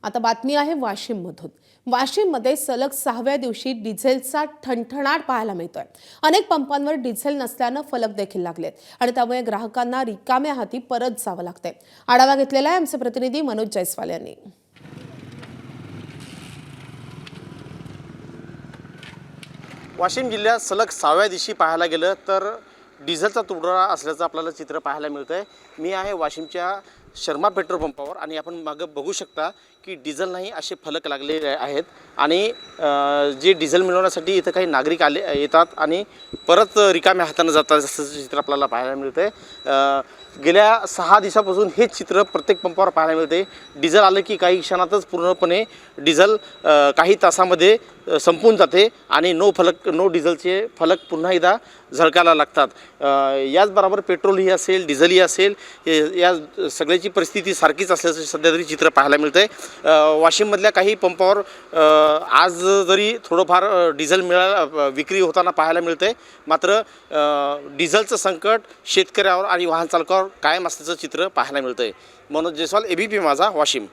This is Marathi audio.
आता बातमी आहे वाशिममधून। वाशिममध्ये सलग 6व्या दिवशी डिझेलचा ठणठणाट पाहायला मिळतोय। अनेक पंपांवर डिझेल नसल्यानं फलक देखील लागलेत आणि त्यामुळे ग्राहकांना रिकाम्या हाती परत जावं लागतंय। आढावा घेतलेला आहे आमचे प्रतिनिधी मनोज जयस्वाल यांनी। वाशिम जिल्ह्यात सलग 6व्या दिवशी पाहायला गेलं तर डिझेलचा तुटवडा असल्याचं आपल्याला चित्र पाहायला मिळतंय। मी आहे वाशिमच्या शर्मा पेट्रोल पंपावर आणि आपण मागं बघू शकता की डिझेल नाही असे फलक लागलेले आहेत आणि जे डिझेल मिळवण्यासाठी इथं काही नागरिक येतात आणि परत रिकाम्या हाताने जातात असं चित्र आपल्याला पाहायला मिळतंय। गेल्या 6 दिवसापासून हेच चित्र प्रत्येक पंपावर पाहायला मिळते। डिझेल आलं की काही क्षणातच पूर्णपणे डिझेल काही तासामध्ये संपून जाते आणि नो डिझेलचे फलक पुन्हा एकदा झळकायला लागतात। याचबरोबर पेट्रोलही असेल डिझेलही असेल या सगळ्याची परिस्थिती सारखीच असल्याचं सध्या तरी चित्र पाहायला मिळतंय। वाशिममधल्या काही पंपावर आज जरी थोडंफार डिझेल विक्री होताना पाहायला मिळतंय, मात्र डिझेलचं संकट शेतकऱ्यावर आणि वाहन चालकावर कायम असल्याचं चित्र पाहायला मिळतंय। मनोज जयस्वाल, ABP माझा, वाशिम।